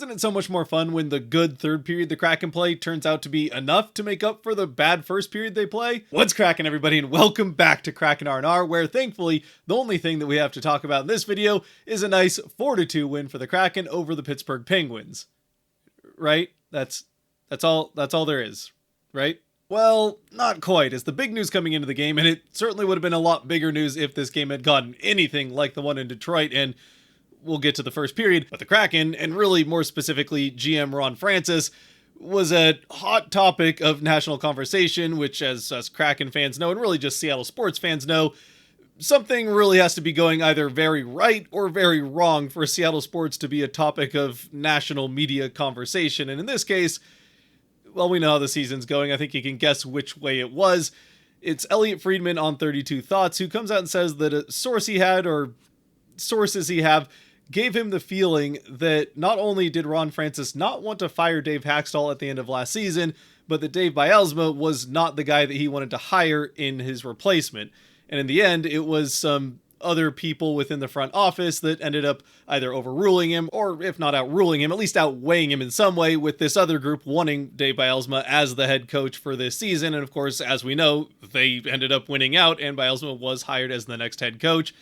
isn't it so much more fun when the good third period the Kraken play turns out to be enough to make up for the bad first period they play? What's cracking, everybody, and welcome back to Kraken R&R, where thankfully the only thing that we have to talk about in this video is a nice 4-2 win for the Kraken over the Pittsburgh Penguins. Right? That's all there is, right? Well, not quite, as the big news coming into the game, and it certainly would have been a lot bigger news if this game had gotten anything like the one in Detroit, and we'll get to the first period, but the Kraken, and really more specifically GM Ron Francis, was a hot topic of national conversation, which as us Kraken fans know, and really just Seattle sports fans know, something really has to be going either very right or very wrong for Seattle sports to be a topic of national media conversation. And in this case, well, we know how the season's going. I think you can guess which way it was. It's Elliot Friedman on 32 Thoughts, who comes out and says that a source he had, or sources he have, gave him the feeling that not only did Ron Francis not want to fire Dave Haxtell at the end of last season, but that Dave Bielema was not the guy that he wanted to hire in his replacement. And in the end, it was some other people within the front office that ended up either overruling him, or if not outruling him, at least outweighing him in some way, with this other group wanting Dave Bielema as the head coach for this season. And of course, as we know, they ended up winning out, and Bielema was hired as the next head coach.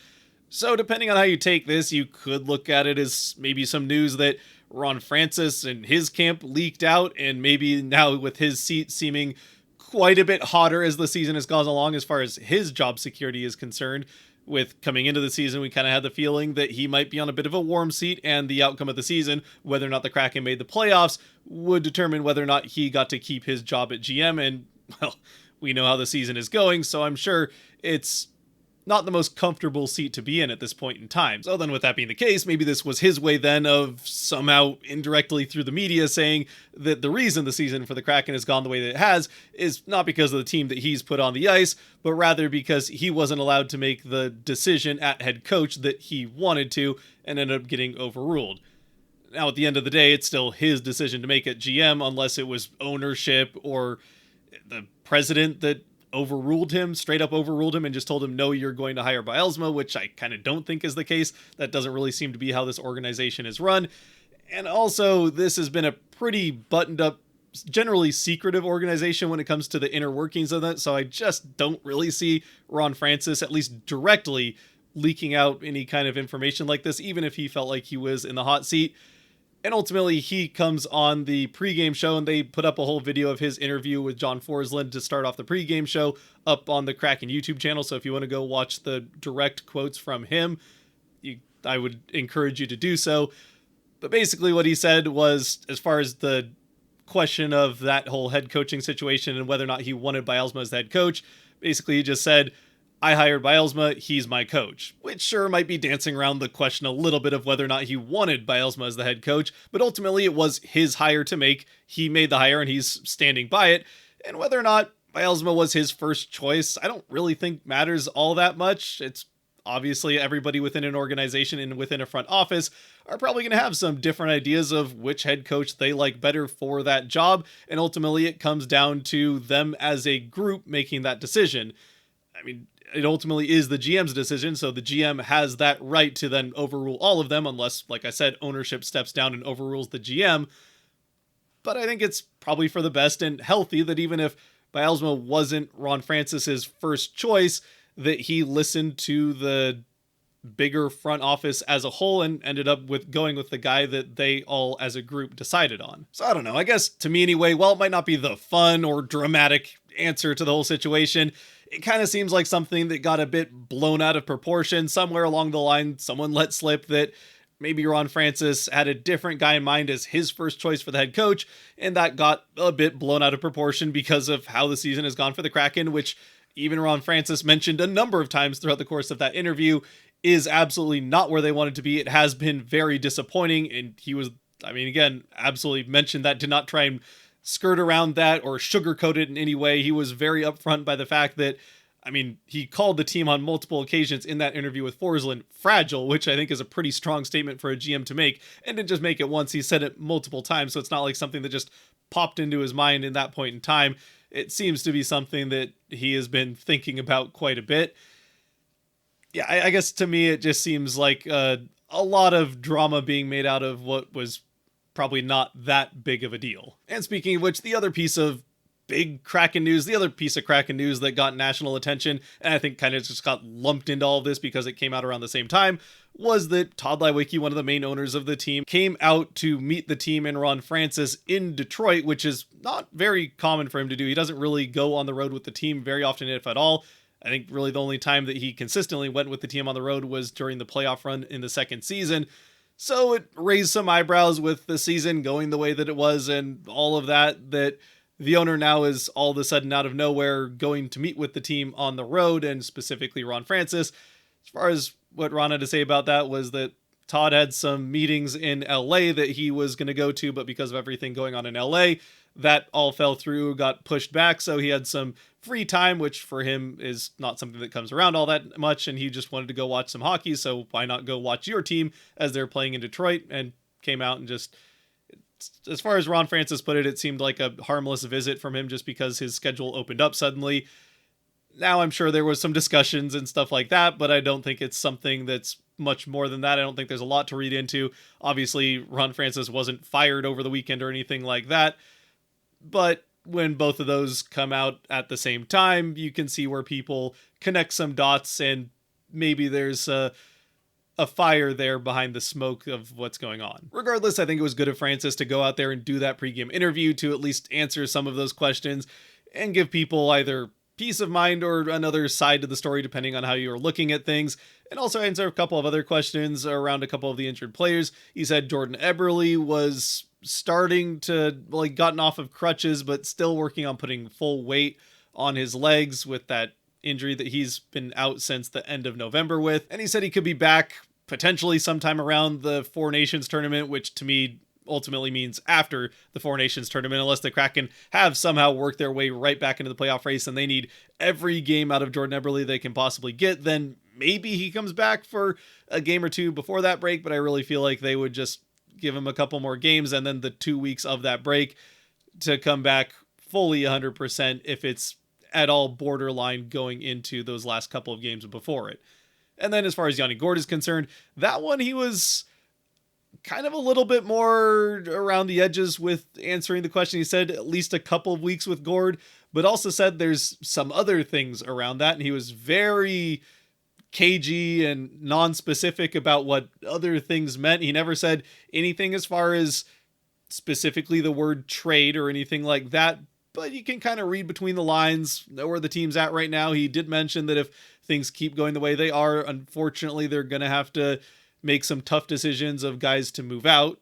So depending on how you take this, you could look at it as maybe some news that Ron Francis and his camp leaked out, and maybe now with his seat seeming quite a bit hotter as the season has gone along as far as his job security is concerned. With coming into the season, we kind of had the feeling that he might be on a bit of a warm seat, and the outcome of the season, whether or not the Kraken made the playoffs, would determine whether or not he got to keep his job at GM. And, well, we know how the season is going, so I'm sure it's not the most comfortable seat to be in at this point in time. So then with that being the case, maybe this was his way then of somehow indirectly through the media saying that the reason the season for the Kraken has gone the way that it has is not because of the team that he's put on the ice, but rather because he wasn't allowed to make the decision at head coach that he wanted to and ended up getting overruled. Now, at the end of the day, it's still his decision to make at GM, unless it was ownership or the president that straight up overruled him and just told him, no, you're going to hire Bielema, which I kind of don't think is the case. That doesn't really seem to be how this organization is run. And also, this has been a pretty buttoned up, generally secretive organization when it comes to the inner workings of that. So I just don't really see Ron Francis, at least directly, leaking out any kind of information like this, even if he felt like he was in the hot seat. And ultimately, he comes on the pregame show, and they put up a whole video of his interview with John Forsland to start off the pregame show up on the Kraken YouTube channel. So if you want to go watch the direct quotes from him, I would encourage you to do so. But basically what he said was, as far as the question of that whole head coaching situation and whether or not he wanted Bielema as the head coach, basically he just said, I hired Bielema, he's my coach. Which sure might be dancing around the question a little bit of whether or not he wanted Bielema as the head coach, but ultimately it was his hire to make. He made the hire and he's standing by it. And whether or not Bielema was his first choice, I don't really think matters all that much. It's obviously everybody within an organization and within a front office are probably going to have some different ideas of which head coach they like better for that job. And ultimately it comes down to them as a group making that decision. I mean, it ultimately is the GM's decision, so the GM has that right to then overrule all of them, unless, like I said, ownership steps down and overrules the GM. But I think it's probably for the best and healthy that even if Bielema wasn't Ron Francis's first choice, that he listened to the bigger front office as a whole and ended up with going with the guy that they all as a group decided on. So I don't know, I guess to me anyway, while it might not be the fun or dramatic answer to the whole situation, it kind of seems like something that got a bit blown out of proportion. Somewhere along the line, someone let slip that maybe Ron Francis had a different guy in mind as his first choice for the head coach, and that got a bit blown out of proportion because of how the season has gone for the Kraken, which even Ron Francis mentioned a number of times throughout the course of that interview is absolutely not where they wanted to be. It has been very disappointing, and he was, again, absolutely mentioned that, did not try and skirt around that or sugarcoat it in any way. He was very upfront by the fact that, he called the team on multiple occasions in that interview with Forsland fragile, which I think is a pretty strong statement for a GM to make, and didn't just make it once, he said it multiple times, so it's not like something that just popped into his mind in that point in time. It seems to be something that he has been thinking about quite a bit. Yeah, I guess to me it just seems like a lot of drama being made out of what was probably not that big of a deal. And speaking of which, the other piece of Kraken news that got national attention, and I think kind of just got lumped into all of this because it came out around the same time, was that Todd Leiweke, one of the main owners of the team, came out to meet the team and Ron Francis in Detroit, which is not very common for him to do. He doesn't really go on the road with the team very often, if at all. I think really the only time that he consistently went with the team on the road was during the playoff run in the second season. So it raised some eyebrows with the season going the way that it was and all of that the owner now is all of a sudden out of nowhere going to meet with the team on the road, and specifically Ron Francis. As far as what Ron had to say about that was that Todd had some meetings in LA that he was going to go to, but because of everything going on in LA, that all fell through, got pushed back. So he had some free time, which for him is not something that comes around all that much. And he just wanted to go watch some hockey. So why not go watch your team as they're playing in Detroit? And came out and just, as far as Ron Francis put it, it seemed like a harmless visit from him just because his schedule opened up suddenly. Now, I'm sure there was some discussions and stuff like that, but I don't think it's something that's much more than that. I don't think there's a lot to read into. Obviously, Ron Francis wasn't fired over the weekend or anything like that. But when both of those come out at the same time, you can see where people connect some dots, and maybe there's a fire there behind the smoke of what's going on. Regardless, I think it was good of Francis to go out there and do that pregame interview to at least answer some of those questions and give people either peace of mind or another side to the story, depending on how you're looking at things, and also answer a couple of other questions around a couple of the injured players. He said Jordan Eberle was starting to, gotten off of crutches, but still working on putting full weight on his legs with that injury that he's been out since the end of November with. And he said he could be back potentially sometime around the Four Nations tournament, which to me ultimately means after the Four Nations tournament, unless the Kraken have somehow worked their way right back into the playoff race and they need every game out of Jordan Eberle they can possibly get, then maybe he comes back for a game or two before that break. But I really feel like they would just give him a couple more games and then the 2 weeks of that break to come back fully 100% if it's at all borderline going into those last couple of games before it. And then as far as Yanni Gourde is concerned, that one he was kind of a little bit more around the edges with answering the question. He said at least a couple of weeks with Gourde, but also said there's some other things around that. And he was very cagey and non-specific about what other things meant. He never said anything as far as specifically the word trade or anything like that, but you can kind of read between the lines, know where the team's at right now. He did mention that if things keep going the way they are, unfortunately, they're going to have to make some tough decisions of guys to move out,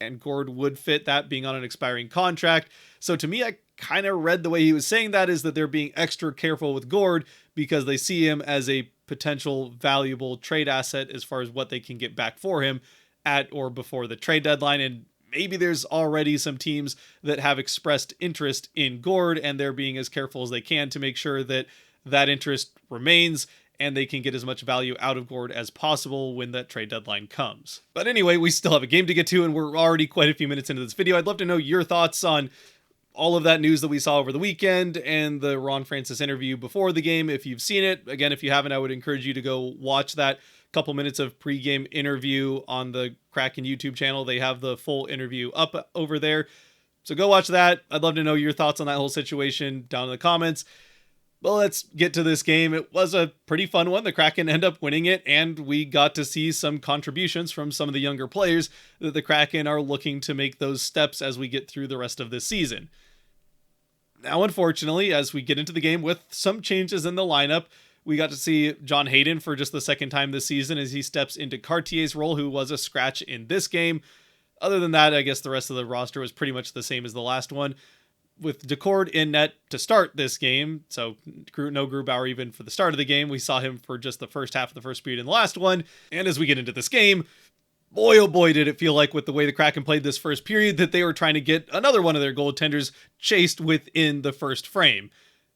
and Gourde would fit that, being on an expiring contract. So to me, I kind of read the way he was saying that is that they're being extra careful with Gourde because they see him as a potential valuable trade asset as far as what they can get back for him at or before the trade deadline. And maybe there's already some teams that have expressed interest in Gourde, and they're being as careful as they can to make sure that that interest remains and they can get as much value out of Gourde as possible when that trade deadline comes. But anyway, we still have a game to get to, and we're already quite a few minutes into this video. I'd love to know your thoughts on all of that news that we saw over the weekend and the Ron Francis interview before the game. If you've seen it, again, if you haven't, I would encourage you to go watch that couple minutes of pregame interview on the Kraken YouTube channel. They have the full interview up over there. So go watch that. I'd love to know your thoughts on that whole situation down in the comments. Well, let's get to this game. It was a pretty fun one. The Kraken end up winning it, and we got to see some contributions from some of the younger players that the Kraken are looking to make those steps as we get through the rest of this season. Now, unfortunately, as we get into the game with some changes in the lineup, we got to see John Hayden for just the second time this season as he steps into Cartier's role, who was a scratch in this game. Other than that, I guess the rest of the roster was pretty much the same as the last one, with Daccord in net to start this game. So no Grubauer even for the start of the game. We saw him for just the first half of the first period in the last one. And as we get into this game, boy, oh boy, did it feel like with the way the Kraken played this first period that they were trying to get another one of their goaltenders chased within the first frame.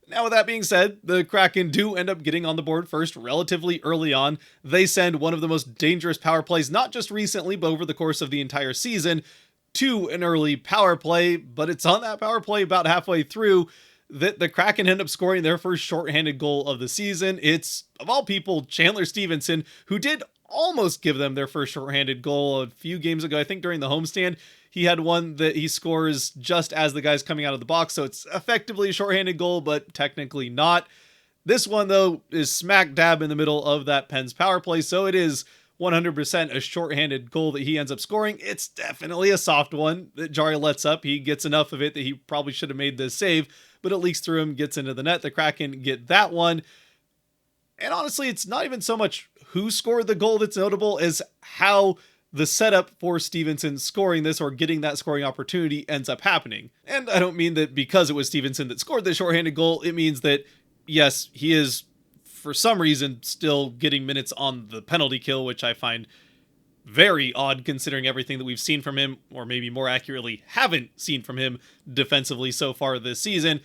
Now, with that being said, the Kraken do end up getting on the board first relatively early on. They send one of the most dangerous power plays, not just recently, but over the course of the entire season, to an early power play. But it's on that power play about halfway through that the Kraken end up scoring their first shorthanded goal of the season. It's, of all people, Chandler Stevenson, who did almost give them their first shorthanded goal a few games ago. I think during the homestand, he had one that he scores just as the guy's coming out of the box, so it's effectively a shorthanded goal, but technically not. This one, though, is smack dab in the middle of that Pens power play, so it is 100% a shorthanded goal that he ends up scoring. It's definitely a soft one that Jarry lets up. He gets enough of it that he probably should have made this save, but it leaks through him, gets into the net. The Kraken get that one. And honestly, it's not even so much who scored the goal that's notable as how the setup for Stevenson scoring this or getting that scoring opportunity ends up happening. And I don't mean that because it was Stevenson that scored the shorthanded goal. It means that, yes, he is, for some reason, still getting minutes on the penalty kill, which I find very odd considering everything that we've seen from him, or maybe more accurately, haven't seen from him defensively so far this season.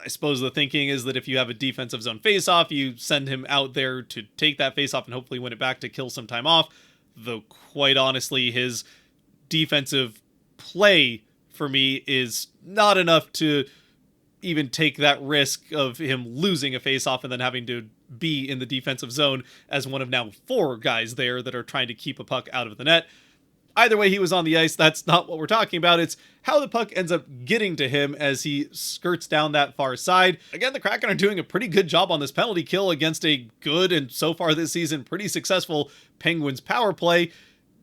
I suppose the thinking is that if you have a defensive zone faceoff, you send him out there to take that faceoff and hopefully win it back to kill some time off. Though, quite honestly, his defensive play for me is not enough to even take that risk of him losing a faceoff and then having to be in the defensive zone as one of now 4 guys there that are trying to keep a puck out of the net. Either way, he was on the ice. That's not what we're talking about. It's how the puck ends up getting to him as he skirts down that far side. Again, the Kraken are doing a pretty good job on this penalty kill against a good, and so far this season, pretty successful Penguins power play.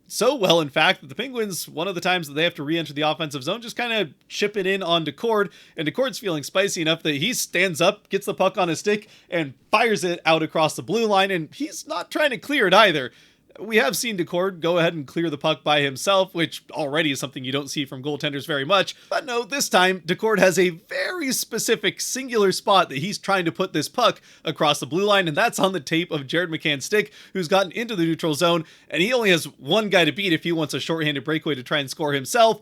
So well, in fact, that the Penguins, one of the times that they have to re-enter the offensive zone, just kind of chip it in on Daccord, and Daccord's feeling spicy enough that he stands up, gets the puck on his stick, and fires it out across the blue line, and he's not trying to clear it either. We have seen Daccord go ahead and clear the puck by himself, which already is something you don't see from goaltenders very much. But no, this time, Daccord has a very specific singular spot that he's trying to put this puck across the blue line, and that's on the tape of Jared McCann's stick, who's gotten into the neutral zone, and he only has one guy to beat if he wants a shorthanded breakaway to try and score himself,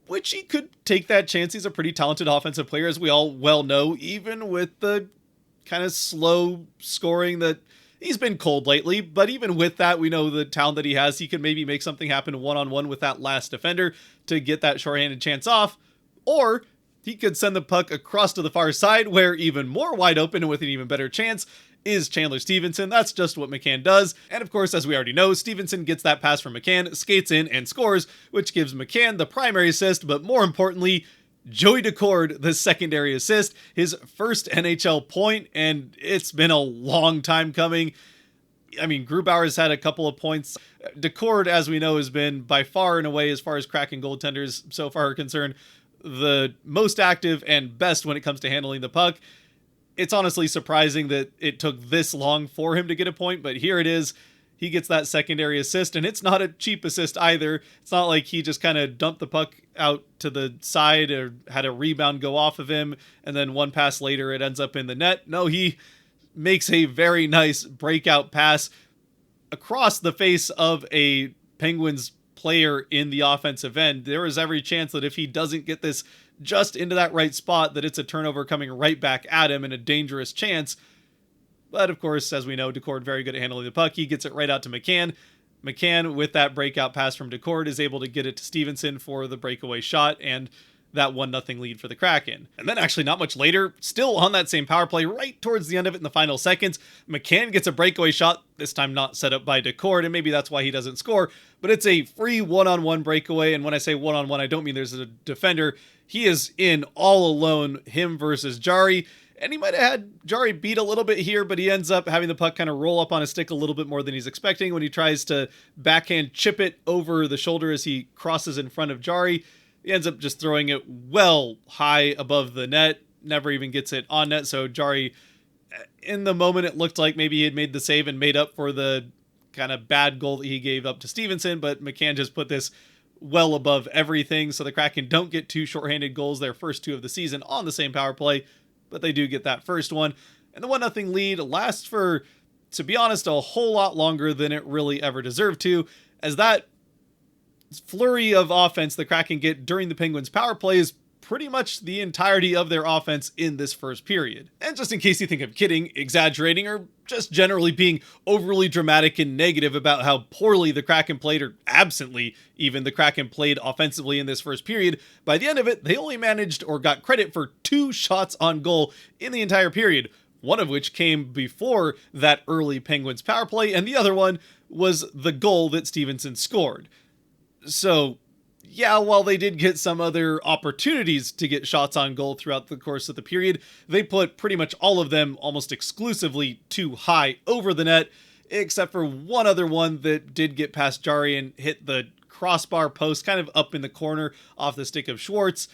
which he could take that chance. He's a pretty talented offensive player, as we all well know, even with the kind of slow scoring that he's been cold lately, but even with that, we know the talent that he has. He can maybe make something happen one-on-one with that last defender to get that shorthanded chance off, or he could send the puck across to the far side where even more wide open and with an even better chance is Chandler Stevenson. That's just what McCann does. And of course, as we already know, Stevenson gets that pass from McCann, skates in and scores, which gives McCann the primary assist, but more importantly, Joey Daccord, the secondary assist, his first NHL point, and it's been a long time coming. I mean, Grubauer's had a couple of points. Daccord, as we know, has been by far and away, as far as Kraken goaltenders so far are concerned, the most active and best when it comes to handling the puck. It's honestly surprising that it took this long for him to get a point, but here it is. He gets that secondary assist, and it's not a cheap assist either. It's not like he just kind of dumped the puck out to the side or had a rebound go off of him, and then one pass later it ends up in the net. No, he makes a very nice breakout pass across the face of a Penguins player in the offensive end. There is every chance that if he doesn't get this just into that right spot, that it's a turnover coming right back at him and a dangerous chance. But of course, as we know, Daccord very good at handling the puck. He gets it right out to McCann. McCann, with that breakout pass from Daccord, is able to get it to Stevenson for the breakaway shot and that 1-0 lead for the Kraken. And then actually not much later, still on that same power play, right towards the end of it in the final seconds, McCann gets a breakaway shot, this time not set up by Daccord, and maybe that's why he doesn't score, but it's a free one-on-one breakaway, and when I say one-on-one, I don't mean there's a defender. He is in all alone, him versus Jarry. And he might have had Jarry beat a little bit here, but he ends up having the puck kind of roll up on his stick a little bit more than he's expecting when he tries to backhand chip it over the shoulder as he crosses in front of Jarry. He ends up just throwing it well high above the net, never even gets it on net. So Jarry, in the moment, it looked like maybe he had made the save and made up for the kind of bad goal that he gave up to Stevenson, but McCann just put this well above everything. So the Kraken don't get 2 shorthanded goals, their first 2 of the season, on the same power play, but they do get that first one. And the 1-0 lead lasts for, to be honest, a whole lot longer than it really ever deserved to, as that flurry of offense the Kraken get during the Penguins power play is pretty much the entirety of their offense in this first period. And just in case you think I'm kidding, exaggerating, or just generally being overly dramatic and negative about how poorly the Kraken played, or absently even the Kraken played offensively in this first period, by the end of it, they only managed or got credit for 2 shots on goal in the entire period, one of which came before that early Penguins power play, and the other one was the goal that Stevenson scored. So, yeah, while they did get some other opportunities to get shots on goal throughout the course of the period, they put pretty much all of them almost exclusively too high over the net, except for one other one that did get past Jari and hit the crossbar post kind of up in the corner off the stick of Schwartz.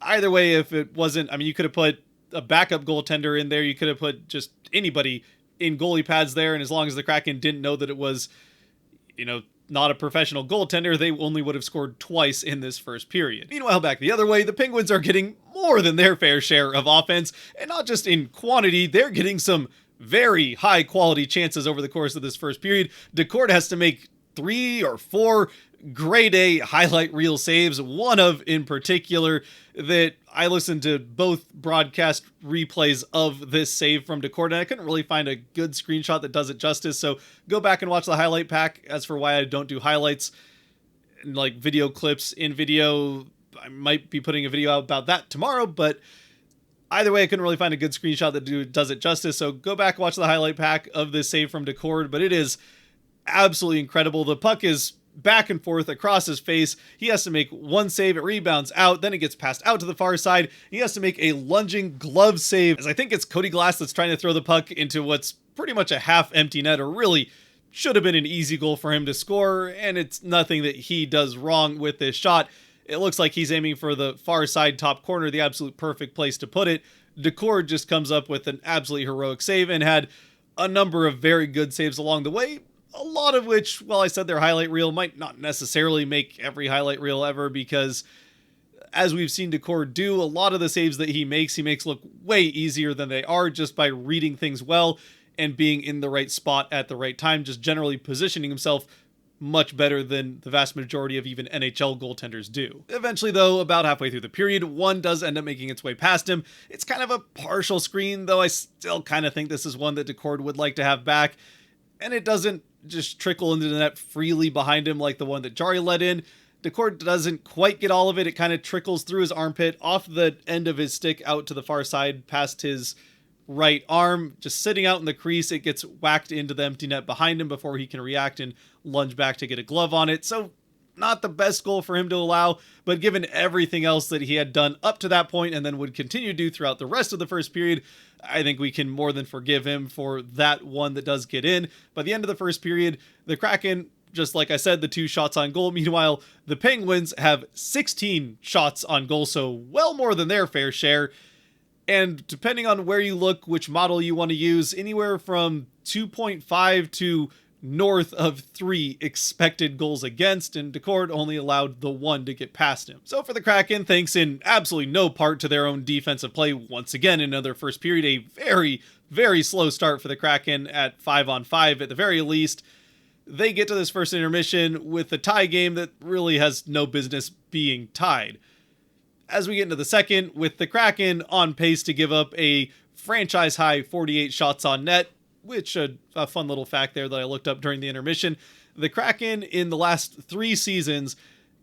Either way, if it wasn't, I mean, you could have put a backup goaltender in there, you could have put just anybody in goalie pads there, and as long as the Kraken didn't know that it was, not a professional goaltender, they only would have scored twice in this first period. Meanwhile, back the other way, the Penguins are getting more than their fair share of offense, and not just in quantity, they're getting some very high quality chances over the course of this first period. Daccord has to make 3 or 4 grade A highlight reel saves, one of in particular that I listened to both broadcast replays of this save from Daccord, and I couldn't really find a good screenshot that does it justice, so go back and watch the highlight pack. As for why I don't do highlights, like video clips in video, I might be putting a video out about that tomorrow, but either way, I couldn't really find a good screenshot that does it justice, so go back and watch the highlight pack of this save from Daccord, but it is absolutely incredible. The puck is back and forth across his face. He has to make one save, it rebounds out, then it gets passed out to the far side. He has to make a lunging glove save, as I think it's Cody Glass that's trying to throw the puck into what's pretty much a half-empty net, or really should have been an easy goal for him to score, and it's nothing that he does wrong with this shot. It looks like he's aiming for the far side top corner, the absolute perfect place to put it. Daccord just comes up with an absolutely heroic save and had a number of very good saves along the way, a lot of which, well, I said their highlight reel, might not necessarily make every highlight reel ever, because as we've seen Daccord do, a lot of the saves that he makes look way easier than they are just by reading things well and being in the right spot at the right time, just generally positioning himself much better than the vast majority of even NHL goaltenders do. Eventually, though, about halfway through the period, one does end up making its way past him. It's kind of a partial screen, though I still kind of think this is one that Daccord would like to have back, and it doesn't just trickle into the net freely behind him like the one that Jari let in. Daccord doesn't quite get all of it. It kind of trickles through his armpit, off the end of his stick, out to the far side, past his right arm, just sitting out in the crease. It gets whacked into the empty net behind him before he can react and lunge back to get a glove on it. So not the best goal for him to allow, but given everything else that he had done up to that point and then would continue to do throughout the rest of the first period, I think we can more than forgive him for that one that does get in. By the end of the first period, the Kraken, just like I said, the 2 shots on goal. Meanwhile, the Penguins have 16 shots on goal, so well more than their fair share. And depending on where you look, which model you want to use, anywhere from 2.5 to north of 3 expected goals against, and Daccord only allowed the 1 to get past him. So for the Kraken, thanks in absolutely no part to their own defensive play, once again in another first period, a very, very slow start for the Kraken at 5-on-5 at the very least. They get to this first intermission with a tie game that really has no business being tied. As we get into the second, with the Kraken on pace to give up a franchise-high 48 shots on net, which a fun little fact there that I looked up during the intermission. The Kraken in the last 3 seasons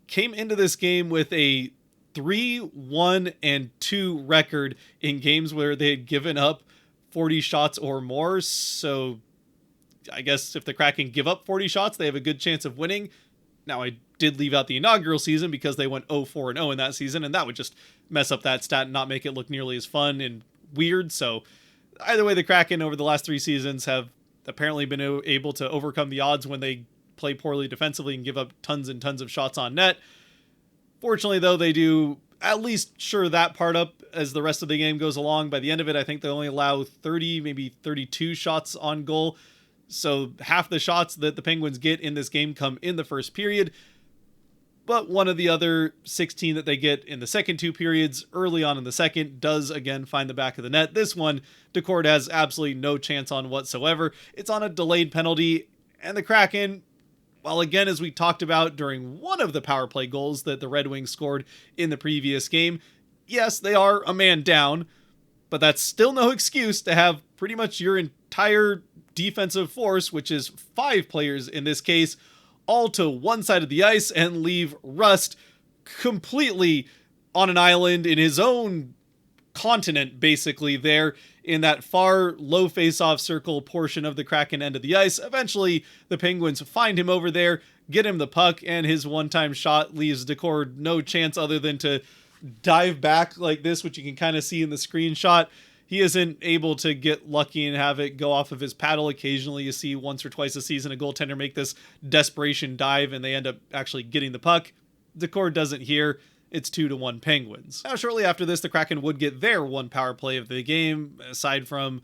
came into this game with a 3-1-2 record in games where they had given up 40 shots or more. So I guess if the Kraken give up 40 shots, they have a good chance of winning. Now, I did leave out the inaugural season because they went 0-4-0 in that season, and that would just mess up that stat and not make it look nearly as fun and weird. So either way, the Kraken over the last 3 seasons have apparently been able to overcome the odds when they play poorly defensively and give up tons and tons of shots on net. Fortunately, though, they do at least shore that part up as the rest of the game goes along. By the end of it, I think they only allow 30, maybe 32 shots on goal. So half the shots that the Penguins get in this game come in the first period. But one of the other 16 that they get in the second 2 periods early on in the second does again find the back of the net. This one, Daccord has absolutely no chance on whatsoever. It's on a delayed penalty, and the Kraken, well, again, as we talked about during one of the power play goals that the Red Wings scored in the previous game, yes, they are a man down, but that's still no excuse to have pretty much your entire defensive force, which is 5 players in this case, all to one side of the ice and leave Rust completely on an island in his own continent basically there in that far low face-off circle portion of the Kraken end of the ice. Eventually, the Penguins find him over there, get him the puck, and his one-time shot leaves Daccord no chance other than to dive back like this, which you can kind of see in the screenshot. He isn't able to get lucky and have it go off of his paddle. Occasionally you see once or twice a season a goaltender make this desperation dive and they end up actually getting the puck. Daccord doesn't here. It's 2-1 Penguins. Now, shortly after this, the Kraken would get their one power play of the game, aside from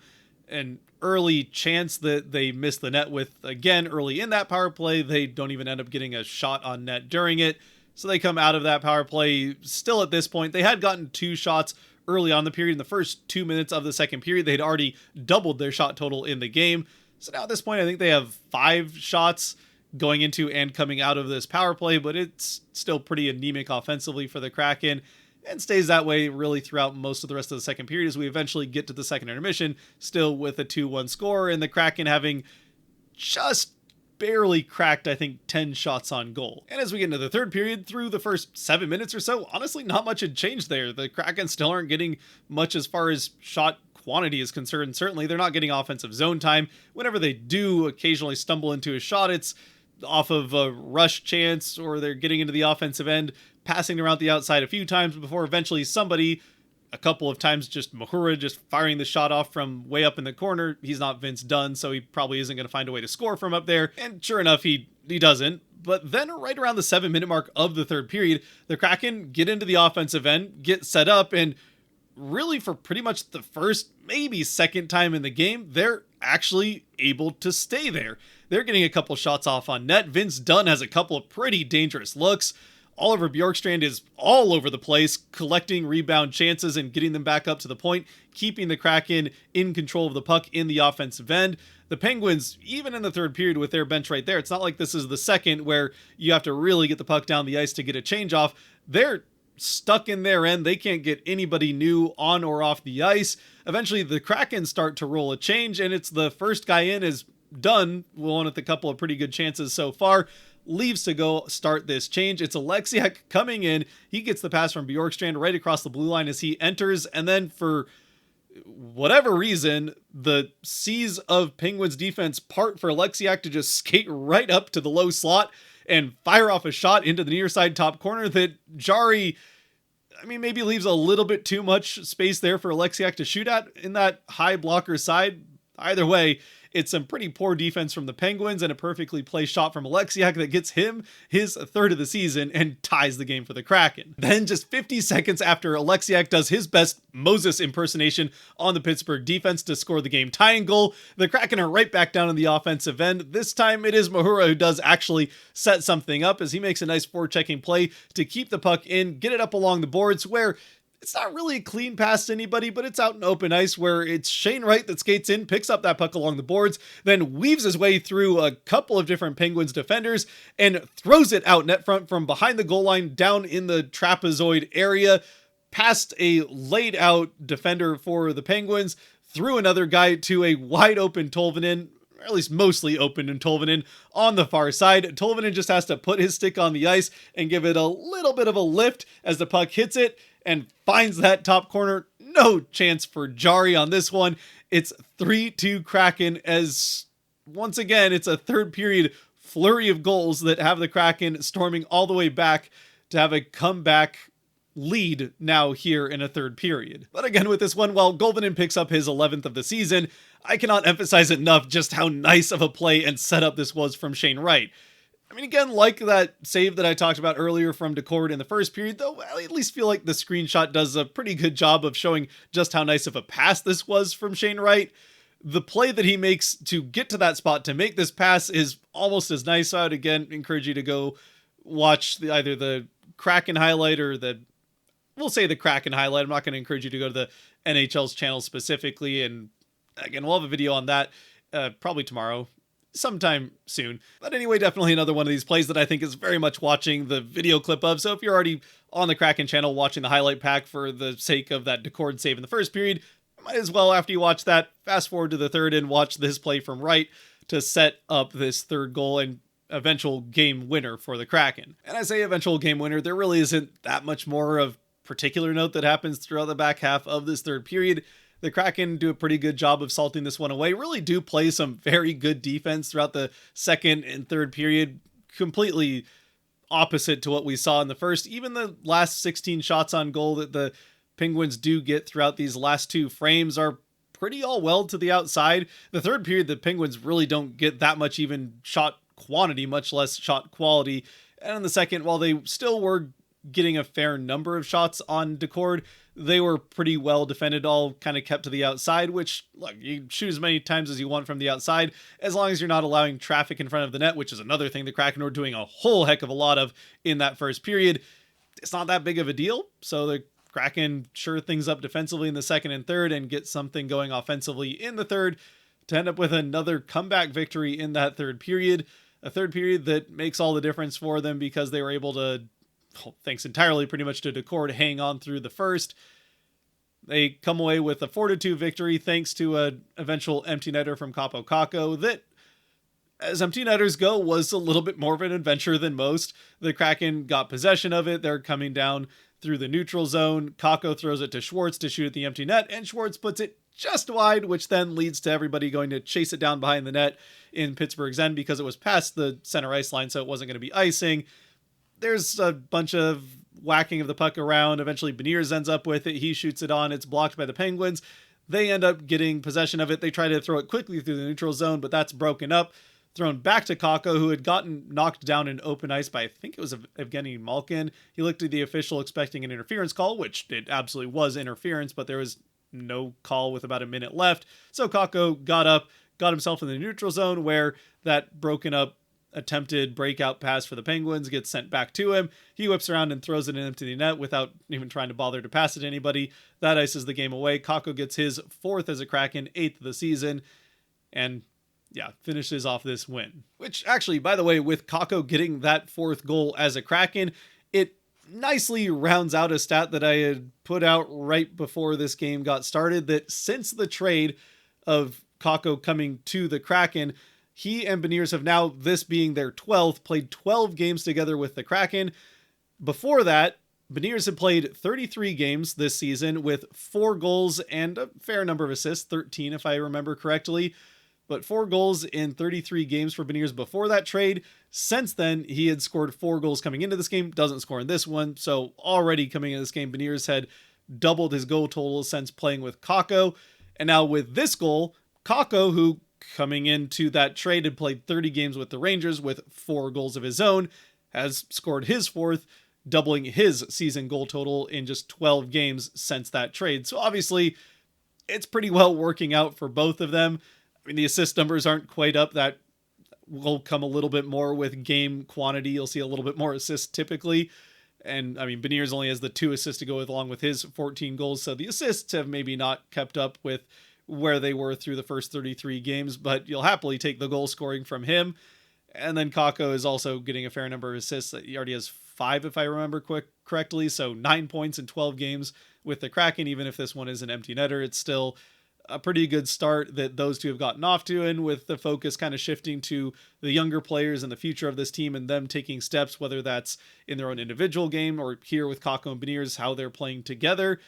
an early chance that they missed the net with. Again, early in that power play, they don't even end up getting a shot on net during it. So they come out of that power play still at this point. They had gotten 2 shots early on the period. In the first 2 minutes of the second period, they had already doubled their shot total in the game. So now at this point, I think they have 5 shots going into and coming out of this power play, but it's still pretty anemic offensively for the Kraken and stays that way really throughout most of the rest of the second period as we eventually get to the second intermission, still with a 2-1 score, and the Kraken having just barely cracked, I think, 10 shots on goal. And as we get into the third period, through the first 7 minutes or so, honestly, not much had changed there. The Kraken still aren't getting much as far as shot quantity is concerned. Certainly, they're not getting offensive zone time. Whenever they do occasionally stumble into a shot, it's off of a rush chance, or they're getting into the offensive end, passing around the outside a few times before eventually somebody, a couple of times, just Mahura just firing the shot off from way up in the corner. He's not Vince Dunn, so he probably isn't going to find a way to score from up there. And sure enough, he doesn't. But then right around the 7-minute mark of the third period, the Kraken get into the offensive end, get set up, and really for pretty much the first, maybe second time in the game, they're actually able to stay there. They're getting a couple shots off on net. Vince Dunn has a couple of pretty dangerous looks. Oliver Bjorkstrand is all over the place, collecting rebound chances and getting them back up to the point, keeping the Kraken in control of the puck in the offensive end. The Penguins, even in the third period with their bench right there, it's not like this is the second where you have to really get the puck down the ice to get a change off. They're stuck in their end. They can't get anybody new on or off the ice. Eventually, the Kraken start to roll a change, and it's the first guy in is Dunn, one with a couple of pretty good chances so far, leaves to go start this change. It's Alexiak coming in. He gets the pass from Bjorkstrand right across the blue line as he enters, and then for whatever reason, the seas of Penguins defense part for Alexiak to just skate right up to the low slot and fire off a shot into the near side top corner that Jari, maybe leaves a little bit too much space there for Alexiak to shoot at in that high blocker side. Either way, it's some pretty poor defense from the Penguins and a perfectly placed shot from Alexiak that gets him his third of the season and ties the game for the Kraken. Then just 50 seconds after Alexiak does his best Moses impersonation on the Pittsburgh defense to score the game tying goal, the Kraken are right back down in the offensive end. This time it is Mahura who does actually set something up as he makes a nice forechecking play to keep the puck in, get it up along the boards where it's not really a clean pass to anybody, but it's out in open ice where it's Shane Wright that skates in, picks up that puck along the boards, then weaves his way through a couple of different Penguins defenders and throws it out net front from behind the goal line down in the trapezoid area, past a laid out defender for the Penguins, through another guy to a wide open Tolvanen, or at least mostly open in Tolvanen on the far side. Tolvanen just has to put his stick on the ice and give it a little bit of a lift as the puck hits it and finds that top corner. No chance for Jari on this one. It's 3-2 Kraken as, once again, it's a third period flurry of goals that have the Kraken storming all the way back to have a comeback lead now here in a third period. But again, with this one, while Golvanen picks up his 11th of the season, I cannot emphasize enough just how nice of a play and setup this was from Shane Wright. Again, like that save that I talked about earlier from Daccord in the first period, though I at least feel like the screenshot does a pretty good job of showing just how nice of a pass this was from Shane Wright. The play that he makes to get to that spot to make this pass is almost as nice. So I would again encourage you to go watch either the Kraken highlight or we'll say the Kraken highlight. I'm not going to encourage you to go to the NHL's channel specifically. And again, we'll have a video on that probably tomorrow, sometime soon. But anyway, definitely another one of these plays that I think is very much watching the video clip of. So if you're already on the Kraken channel watching the highlight pack for the sake of that Daccord save in the first period, might as well, after you watch that, fast forward to the third and watch this play from Wright to set up this third goal and eventual game winner for the Kraken. And I say eventual game winner, there really isn't that much more of particular note that happens throughout the back half of this third period. The Kraken do a pretty good job of salting this one away, really do play some very good defense throughout the second and third period, completely opposite to what we saw in the first. Even the last 16 shots on goal that the Penguins do get throughout these last two frames are pretty all well to the outside. The third period, the Penguins really don't get that much even shot quantity, much less shot quality. And in the second, while they still were getting a fair number of shots on Daccord, they were pretty well defended, all kind of kept to the outside, which, look, you shoot as many times as you want from the outside, as long as you're not allowing traffic in front of the net, which is another thing the Kraken were doing a whole heck of a lot of in that first period. It's not that big of a deal, so the Kraken sure things up defensively in the second and third and get something going offensively in the third to end up with another comeback victory in that third period. A third period that makes all the difference for them because they were able to, thanks entirely pretty much to Daccord, hang on through the first. They come away with a 4-2 victory thanks to an eventual empty netter from Kaapo Kakko that, as empty netters go, was a little bit more of an adventure than most. The Kraken got possession of it. They're coming down through the neutral zone. Kakko throws it to Schwartz to shoot at the empty net, and Schwartz puts it just wide, which then leads to everybody going to chase it down behind the net in Pittsburgh's end because it was past the center ice line, so it wasn't going to be icing. There's a bunch of whacking of the puck around. Eventually, Beniers ends up with it. He shoots it on. It's blocked by the Penguins. They end up getting possession of it. They try to throw it quickly through the neutral zone, but that's broken up. Thrown back to Kakko, who had gotten knocked down in open ice by, I think it was Evgeny Malkin. He looked at the official expecting an interference call, which it absolutely was interference, but there was no call with about a minute left. So Kakko got up, got himself in the neutral zone where that broken up attempted breakout pass for the Penguins gets sent back to him. He whips around and throws it into the net without even trying to bother to pass it to anybody. That ices the game away. Kakko gets his 4th as a Kraken, 8th of the season, and finishes off this win. Which actually, by the way, with Kakko getting that 4th goal as a Kraken, it nicely rounds out a stat that I had put out right before this game got started, that since the trade of Kakko coming to the Kraken, he and Beniers have now, this being their 12th, played 12 games together with the Kraken. Before that, Beniers had played 33 games this season with 4 goals and a fair number of assists, 13 if I remember correctly. But 4 goals in 33 games for Beniers before that trade. Since then, he had scored 4 goals coming into this game, doesn't score in this one. So already coming into this game, Beniers had doubled his goal total since playing with Kakko. And now with this goal, Kakko, who coming into that trade had played 30 games with the Rangers with 4 goals of his own, has scored his 4th, doubling his season goal total in just 12 games since that trade. So obviously, it's pretty well working out for both of them. I mean, the assist numbers aren't quite up. That will come a little bit more with game quantity. You'll see a little bit more assists typically. And I mean, Beniers only has the 2 assists to go with along with his 14 goals. So the assists have maybe not kept up with where they were through the first 33 games, but you'll happily take the goal scoring from him. And then Kakko is also getting a fair number of assists. He already has 5, if I remember correctly. So 9 points in 12 games with the Kraken. Even if this one is an empty netter, it's still a pretty good start that those two have gotten off to, and with the focus kind of shifting to the younger players and the future of this team and them taking steps, whether that's in their own individual game or here with Kakko and Beniers, how they're playing together.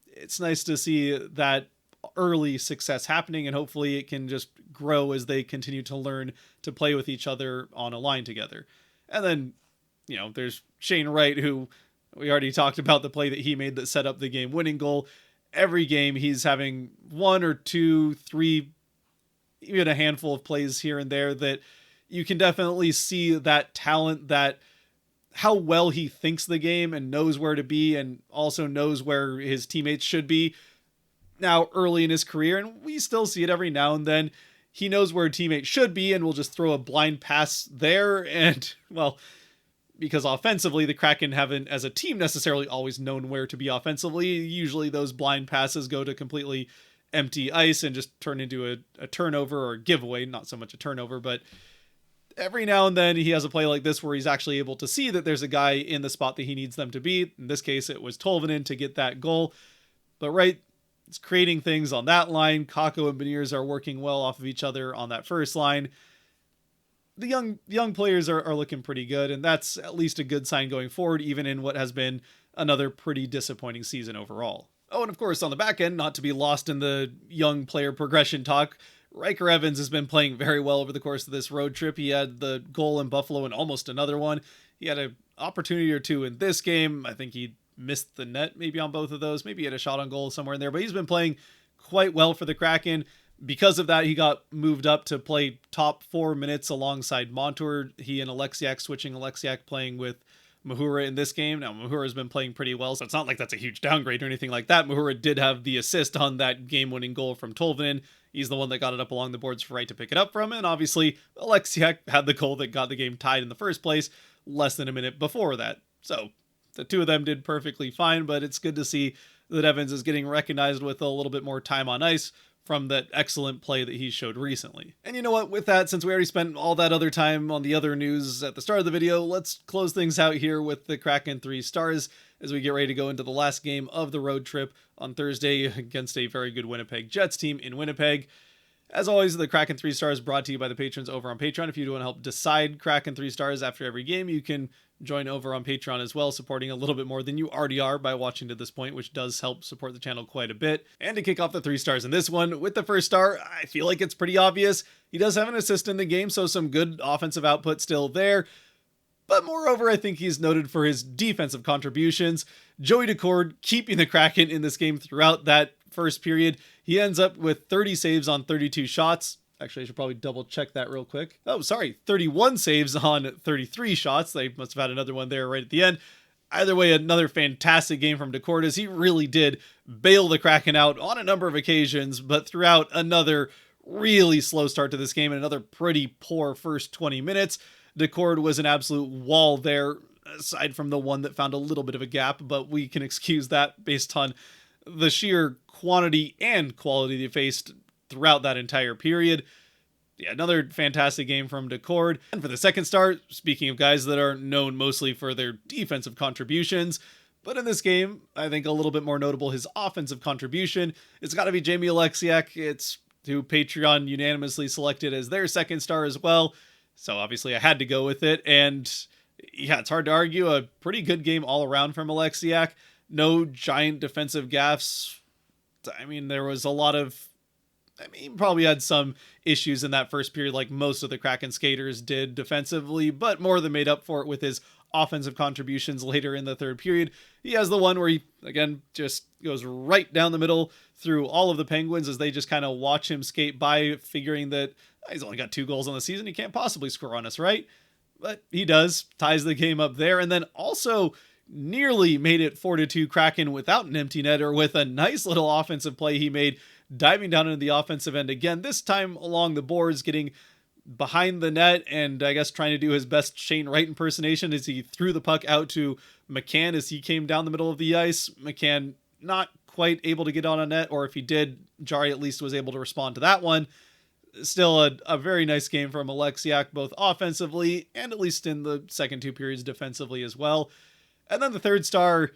It's nice to see that early success happening, and hopefully it can just grow as they continue to learn to play with each other on a line together. And then, there's Shane Wright, who we already talked about the play that he made that set up the game winning goal. Every game he's having 1 or 2, 3, even a handful of plays here and there that you can definitely see that talent, that how well he thinks the game and knows where to be and also knows where his teammates should be now early in his career. And we still see it every now and then. He knows where a teammate should be and will just throw a blind pass there. And well, because offensively, the Kraken haven't, as a team, necessarily always known where to be offensively. Usually those blind passes go to completely empty ice and just turn into a turnover or a giveaway. Not so much a turnover, but every now and then he has a play like this where he's actually able to see that there's a guy in the spot that he needs them to be. In this case, it was Tolvanen to get that goal. But right, it's creating things on that line. Kakko and Beniers are working well off of each other on that first line. The young players are looking pretty good, and that's at least a good sign going forward, even in what has been another pretty disappointing season overall. Oh, and of course, on the back end, not to be lost in the young player progression talk, Riker Evans has been playing very well over the course of this road trip. He had the goal in Buffalo and almost another one. He had an opportunity or two in this game. I think he missed the net maybe on both of those. Maybe he had a shot on goal somewhere in there, but he's been playing quite well for the Kraken. Because of that, he got moved up to play top 4 minutes alongside Montour. He and Alexiak switching, Alexiak playing with Mahura in this game. Now, Mahura's been playing pretty well, so it's not like that's a huge downgrade or anything like that. Mahura did have the assist on that game-winning goal from Tolvanen. He's the one that got it up along the boards for Wright to pick it up from, and obviously, Alexiak had the goal that got the game tied in the first place less than a minute before that. So, the two of them did perfectly fine, but it's good to see that Evans is getting recognized with a little bit more time on ice from that excellent play that he showed recently. And you know what, with that, since we already spent all that other time on the other news at the start of the video, let's close things out here with the Kraken 3 stars as we get ready to go into the last game of the road trip on Thursday against a very good Winnipeg Jets team in Winnipeg. As always, the Kraken 3 stars brought to you by the patrons over on Patreon. If you want to help decide Kraken 3 stars after every game, you can join over on Patreon as well, supporting a little bit more than you already are by watching to this point, which does help support the channel quite a bit. And to kick off the 3 stars in this one, with the first star, I feel like it's pretty obvious. He does have an assist in the game, so some good offensive output still there. But moreover, I think he's noted for his defensive contributions. Joey Daccord keeping the Kraken in this game throughout that first period. He ends up with 30 saves on 32 shots. Actually, I should probably double check that real quick. Oh, sorry, 31 saves on 33 shots. They must have had another one there right at the end. Either way, another fantastic game from Daccord as he really did bail the Kraken out on a number of occasions, but throughout another really slow start to this game and another pretty poor first 20 minutes. Daccord was an absolute wall there, aside from the one that found a little bit of a gap, but we can excuse that based on the sheer quantity and quality they faced throughout that entire period. Yeah, another fantastic game from Daccord. And for the second star, speaking of guys that are known mostly for their defensive contributions, but in this game, I think a little bit more notable his offensive contribution. It's got to be Jamie Alexiak. It's who Patreon unanimously selected as their second star as well. So obviously I had to go with it. And yeah, it's hard to argue. A pretty good game all around from Alexiak. No giant defensive gaffes. I mean, there was a lot of... he probably had some issues in that first period like most of the Kraken skaters did defensively, but more than made up for it with his offensive contributions later in the third period. He has the one where he, again, just goes right down the middle through all of the Penguins as they just kind of watch him skate by, figuring that he's only got 2 goals on the season. He can't possibly score on us, right? But he does, ties the game up there, and then also nearly made it 4-2 Kraken without an empty net, or with a nice little offensive play he made, diving down into the offensive end again, this time along the boards, getting behind the net, and I guess trying to do his best Shane Wright impersonation as he threw the puck out to McCann as he came down the middle of the ice. McCann not quite able to get on a net, or if he did, Jari at least was able to respond to that one. Still a very nice game from Alexiak, both offensively and at least in the second 2 periods defensively as well. And then the third star,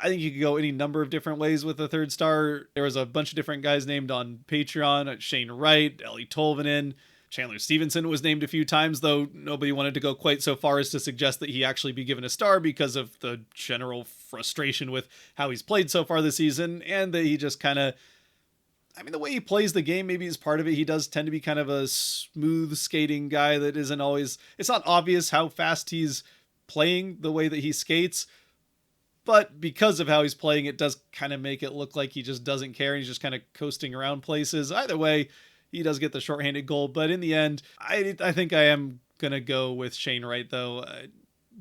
I think you could go any number of different ways with the third star. There was a bunch of different guys named on Patreon. Shane Wright, Ellie Tolvanen, Chandler Stevenson was named a few times, though nobody wanted to go quite so far as to suggest that he actually be given a star because of the general frustration with how he's played so far this season, and that he just kind of... the way he plays the game maybe is part of it. He does tend to be kind of a smooth skating guy that isn't always... It's not obvious how fast he's playing the way that he skates, but because of how he's playing, it does kind of make it look like he just doesn't care. He's just kind of coasting around places. Either way, he does get the shorthanded goal, but in the end, I think I am going to go with Shane Wright, though.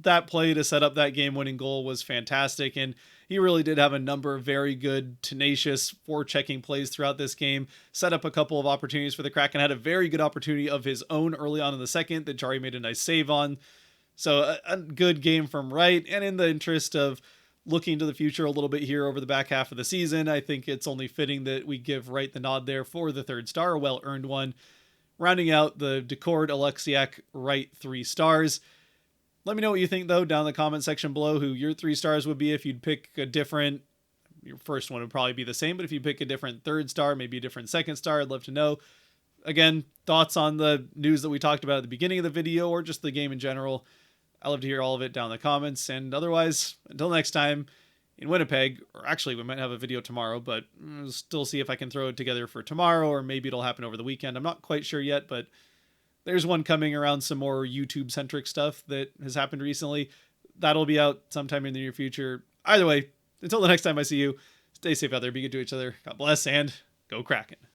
That play to set up that game-winning goal was fantastic, and he really did have a number of very good, tenacious forechecking plays throughout this game, set up a couple of opportunities for the Kraken, had a very good opportunity of his own early on in the second that Jari made a nice save on. So a good game from Wright, and in the interest of looking to the future a little bit here over the back half of the season, I think it's only fitting that we give Wright the nod there for the third star, a well-earned one. Rounding out the Daccord, Alexiak, Wright 3 stars. Let me know what you think, though, down in the comment section below, who your 3 stars would be if you'd pick a different... Your first one would probably be the same, but if you pick a different third star, maybe a different second star, I'd love to know. Again, thoughts on the news that we talked about at the beginning of the video, or just the game in general. I'd love to hear all of it down in the comments, and otherwise, until next time, in Winnipeg. Or actually, we might have a video tomorrow, but we'll still see if I can throw it together for tomorrow, or maybe it'll happen over the weekend. I'm not quite sure yet, but there's one coming around some more YouTube-centric stuff that has happened recently. That'll be out sometime in the near future. Either way, until the next time I see you, stay safe out there, be good to each other. God bless, and go Kraken.